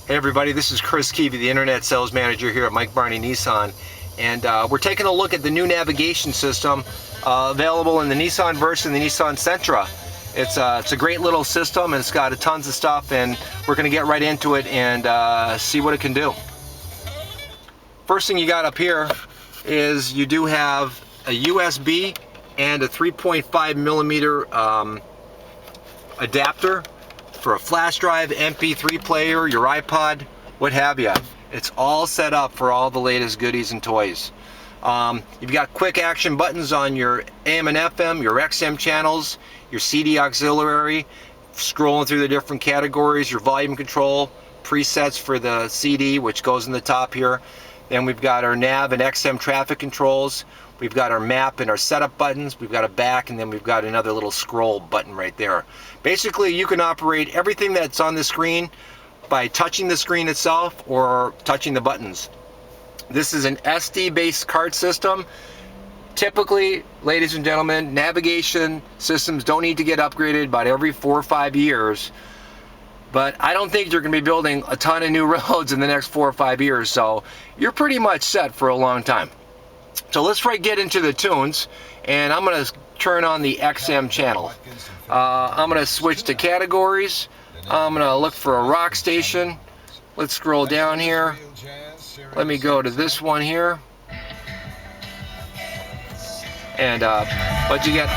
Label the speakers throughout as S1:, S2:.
S1: Hey everybody, this is Chris Keevy, the Internet Sales Manager here at Barney Nissan. And we're taking a look at the new navigation system available in the Nissan Versa and the Nissan Sentra. It's a great little system, and it's got tons of stuff, and we're going to get right into it and see what it can do. First thing you got up here is you do have a USB and a 3.5 millimeter adapter for a flash drive, MP3 player, your iPod, what have you. It's all set up for all the latest goodies and toys. You've got quick action buttons on your AM and FM, your XM channels, your CD auxiliary, scrolling through the different categories, your volume control, presets for the CD, which goes in the top here. Then we've got our nav and XM traffic controls. We've got our map and our setup buttons. We've got a back, and then we've got another little scroll button right there. Basically, you can operate everything that's on the screen by touching the screen itself or touching the buttons. This is an SD-based card system. Typically, ladies and gentlemen, navigation systems don't need to get upgraded about every 4 or 5 years. But I don't think you're going to be building a ton of new roads in the next 4 or 5 years, so you're pretty much set for a long time. So let's get into the tunes, and I'm going to turn on the XM channel. I'm going to switch to categories. I'm going to look for a rock station. Let's scroll down here. Let me go to this one here. And what you get,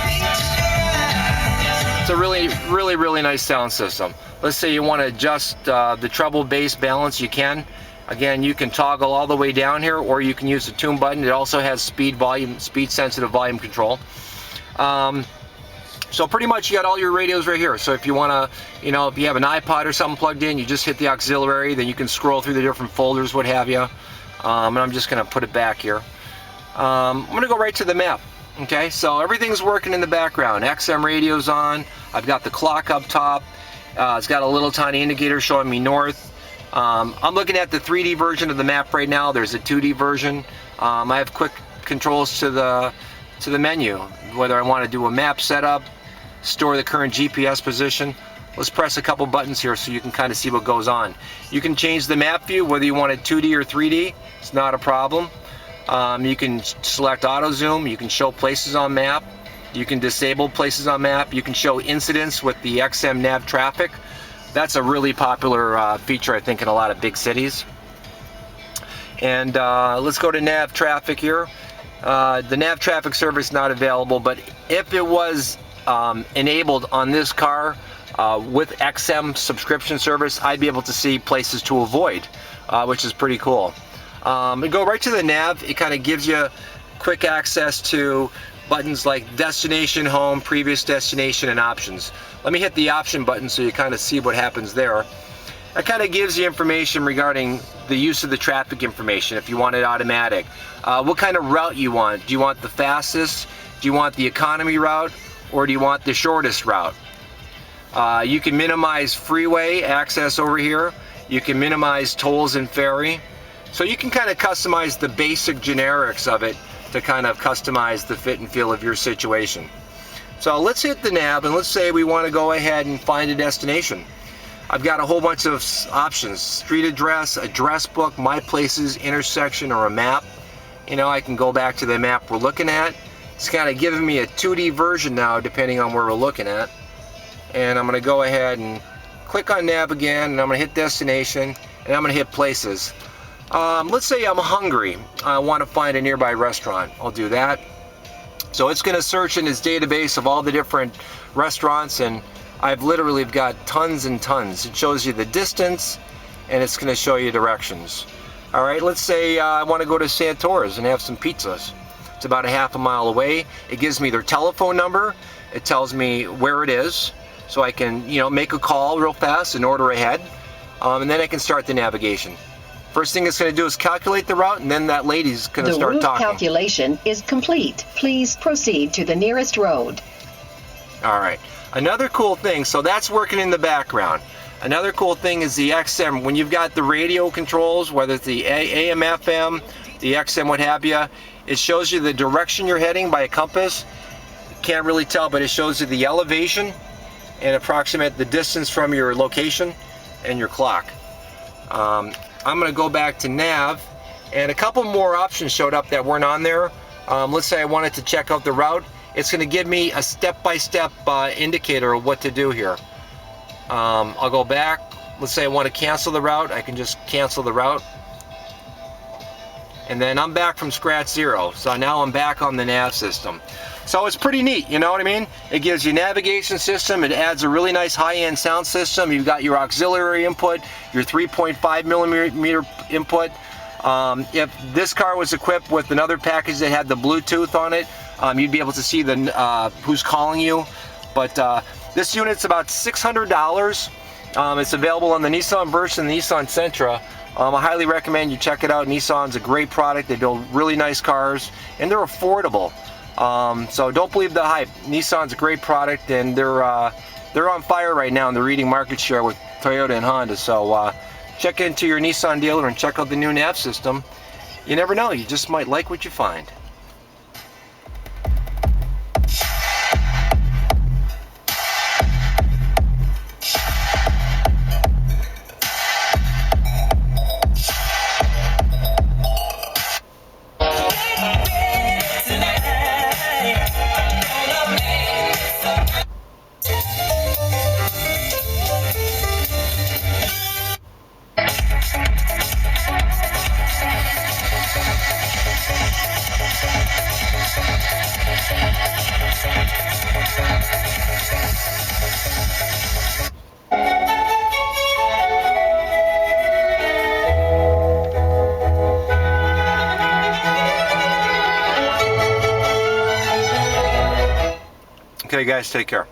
S1: it's a really nice sound system. Let's say you want to adjust the treble bass balance, you can. Again, you can toggle all the way down here, or you can use the tune button. It also has speed sensitive volume control. So pretty much you got all your radios right here. So if you want to, if you have an iPod or something plugged in, you just hit the auxiliary, then you can scroll through the different folders, what have you. And I'm just going to put it back here. I'm going to go right to the map. Okay, so everything's working in the background. XM radio's on. I've got the clock up top. It's got a little tiny indicator showing me north. I'm looking at the 3D version of the map right now. There's a 2D version. I have quick controls to the menu, whether I want to do a map setup, store the current GPS position. Let's press a couple buttons here so you can kind of see what goes on. You can change the map view, whether you want it 2D or 3D. It's not a problem. You can select auto zoom. You can show places on map. You can disable places on map. You can show incidents with the XM Navtraffic. That's a really popular feature, I think, in a lot of big cities. And let's go to Navtraffic here. The Navtraffic service is not available, but if it was enabled on this car with XM subscription service, I'd be able to see places to avoid, which is pretty cool. We go right to the nav. It kind of gives you quick access to buttons like destination, home, previous destination, and options. Let me hit the option button so you kind of see what happens there. That kind of gives you information regarding the use of the traffic information, if you want it automatic. What kind of route you want. Do you want the fastest? Do you want the economy route? Or do you want the shortest route? You can minimize freeway access over here. You can minimize tolls and ferry. So you can kind of customize the basic generics of it to kind of customize the fit and feel of your situation. So let's hit the nav, and let's say we want to go ahead and find a destination. I've got a whole bunch of options: street address, address book, my places, intersection, or a map. I can go back to the map we're looking at. It's kind of giving me a 2D version now, depending on where we're looking at. And I'm going to go ahead and click on nav again, and I'm going to hit destination, and I'm going to hit places. Let's say I'm hungry. I want to find a nearby restaurant. I'll do that. So it's going to search in its database of all the different restaurants, and I've literally got tons and tons. It shows you the distance, and it's going to show you directions. All right, let's say I want to go to Santora's and have some pizzas. It's about a half a mile away. It gives me their telephone number. It tells me where it is, so I can make a call real fast and order ahead, and then I can start the navigation. First thing it's going to do is calculate the route, and then that lady's going to start talking. The route calculation is complete. Please proceed to the nearest road. All right. Another cool thing, so that's working in the background. Another cool thing is the XM. When you've got the radio controls, whether it's the AM, FM, the XM, what have you, it shows you the direction you're heading by a compass. Can't really tell, but it shows you the elevation and approximate the distance from your location and your clock. I'm going to go back to nav, and a couple more options showed up that weren't on there. Let's say I wanted to check out the route. It's going to give me a step-by-step indicator of what to do here. I'll go back. Let's say I want to cancel the route. I can just cancel the route. And then I'm back from scratch zero. So now I'm back on the nav system. So it's pretty neat, you know what I mean? It gives you a navigation system. It adds a really nice high-end sound system. You've got your auxiliary input, your 3.5 millimeter input. If this car was equipped with another package that had the Bluetooth on it, you'd be able to see the who's calling you. But this unit's about $600. It's available on the Nissan Versa and the Nissan Sentra. I highly recommend you check it out. Nissan's a great product. They build really nice cars, and they're affordable. So don't believe the hype. Nissan's a great product, and they're on fire right now, and they're eating market share with Toyota and Honda. So check into your Nissan dealer and check out the new nav system. You never know, you just might like what you find. Okay guys, take care.